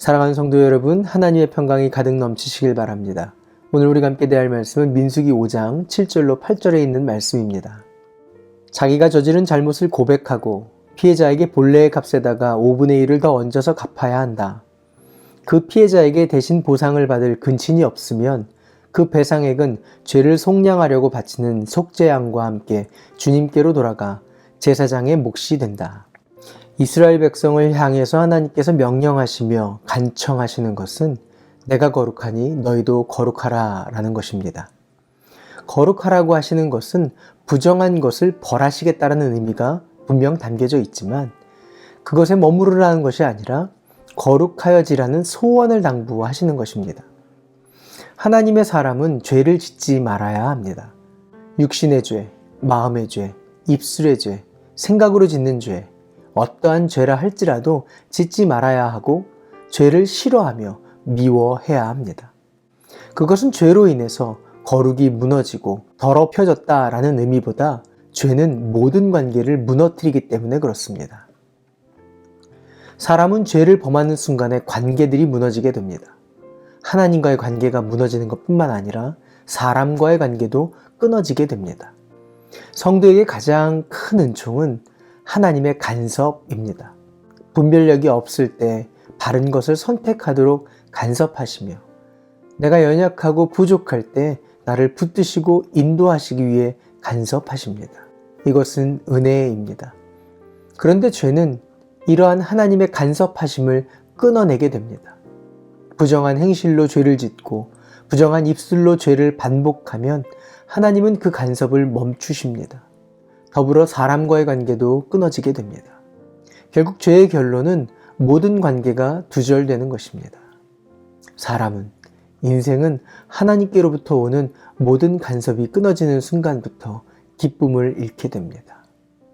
사랑하는 성도 여러분, 하나님의 평강이 가득 넘치시길 바랍니다. 오늘 우리가 함께 대할 말씀은 민수기 5장 7절로 8절에 있는 말씀입니다. 자기가 저지른 잘못을 고백하고 피해자에게 본래의 값에다가 5분의 1을 더 얹어서 갚아야 한다. 그 피해자에게 대신 보상을 받을 근친이 없으면 그 배상액은 죄를 속량하려고 바치는 속죄양과 함께 주님께로 돌아가 제사장의 몫이 된다. 이스라엘 백성을 향해서 하나님께서 명령하시며 간청하시는 것은 내가 거룩하니 너희도 거룩하라 라는 것입니다. 거룩하라고 하시는 것은 부정한 것을 벌하시겠다라는 의미가 분명 담겨져 있지만 그것에 머무르라는 것이 아니라 거룩하여지라는 소원을 당부하시는 것입니다. 하나님의 사람은 죄를 짓지 말아야 합니다. 육신의 죄, 마음의 죄, 입술의 죄, 생각으로 짓는 죄, 어떠한 죄라 할지라도 짓지 말아야 하고 죄를 싫어하며 미워해야 합니다. 그것은 죄로 인해서 거룩이 무너지고 더럽혀졌다라는 의미보다 죄는 모든 관계를 무너뜨리기 때문에 그렇습니다. 사람은 죄를 범하는 순간에 관계들이 무너지게 됩니다. 하나님과의 관계가 무너지는 것뿐만 아니라 사람과의 관계도 끊어지게 됩니다. 성도에게 가장 큰 은총은 하나님의 간섭입니다. 분별력이 없을 때 바른 것을 선택하도록 간섭하시며 내가 연약하고 부족할 때 나를 붙드시고 인도하시기 위해 간섭하십니다. 이것은 은혜입니다. 그런데 죄는 이러한 하나님의 간섭하심을 끊어내게 됩니다. 부정한 행실로 죄를 짓고 부정한 입술로 죄를 반복하면 하나님은 그 간섭을 멈추십니다. 더불어 사람과의 관계도 끊어지게 됩니다. 결국 죄의 결론은 모든 관계가 두절되는 것입니다. 사람은, 인생은 하나님께로부터 오는 모든 간섭이 끊어지는 순간부터 기쁨을 잃게 됩니다.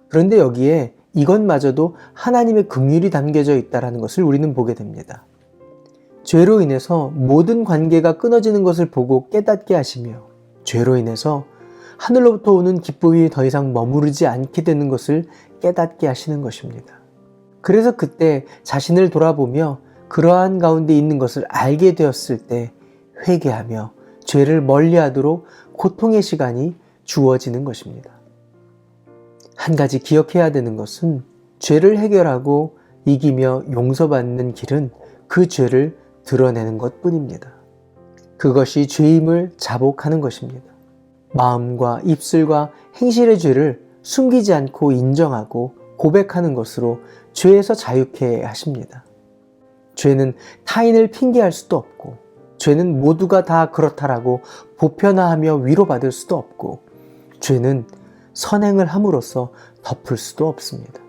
그런데 여기에 이것마저도 하나님의 긍휼이 담겨져 있다는 것을 우리는 보게 됩니다. 죄로 인해서 모든 관계가 끊어지는 것을 보고 깨닫게 하시며 죄로 인해서 하늘로부터 오는 기쁨이 더 이상 머무르지 않게 되는 것을 깨닫게 하시는 것입니다. 그래서 그때 자신을 돌아보며 그러한 가운데 있는 것을 알게 되었을 때 회개하며 죄를 멀리하도록 고통의 시간이 주어지는 것입니다. 한 가지 기억해야 되는 것은 죄를 해결하고 이기며 용서받는 길은 그 죄를 드러내는 것뿐입니다. 그것이 죄임을 자복하는 것입니다. 마음과 입술과 행실의 죄를 숨기지 않고 인정하고 고백하는 것으로 죄에서 자유케 하십니다. 죄는 타인을 핑계할 수도 없고 죄는 모두가 다 그렇다라고 보편화하며 위로받을 수도 없고 죄는 선행을 함으로써 덮을 수도 없습니다.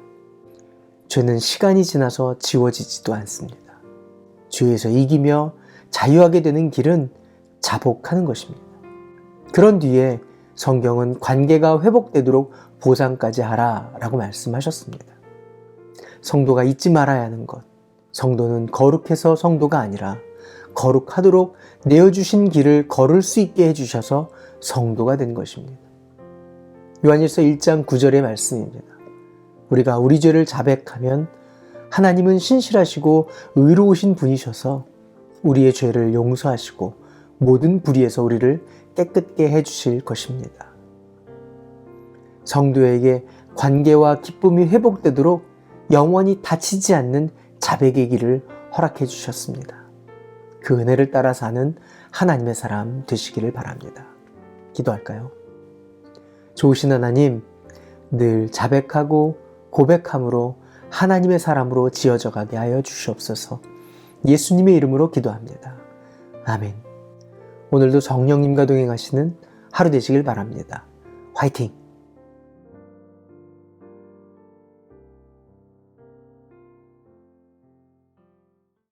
죄는 시간이 지나서 지워지지도 않습니다. 죄에서 이기며 자유하게 되는 길은 자복하는 것입니다. 그런 뒤에 성경은 관계가 회복되도록 보상까지 하라 라고 말씀하셨습니다. 성도가 잊지 말아야 하는 것, 성도는 거룩해서 성도가 아니라 거룩하도록 내어주신 길을 걸을 수 있게 해주셔서 성도가 된 것입니다. 요한일서 1장 9절의 말씀입니다. 우리가 우리 죄를 자백하면 하나님은 신실하시고 의로우신 분이셔서 우리의 죄를 용서하시고 모든 불의에서 우리를 깨끗게 해주실 것입니다. 성도에게 관계와 기쁨이 회복되도록 영원히 다치지 않는 자백의 길을 허락해 주셨습니다. 그 은혜를 따라 사는 하나님의 사람 되시기를 바랍니다. 기도할까요? 좋으신 하나님, 늘 자백하고 고백함으로 하나님의 사람으로 지어져 가게 하여 주시옵소서. 예수님의 이름으로 기도합니다. 아멘. 오늘도 성령님과 동행하시는 하루 되시길 바랍니다. 화이팅!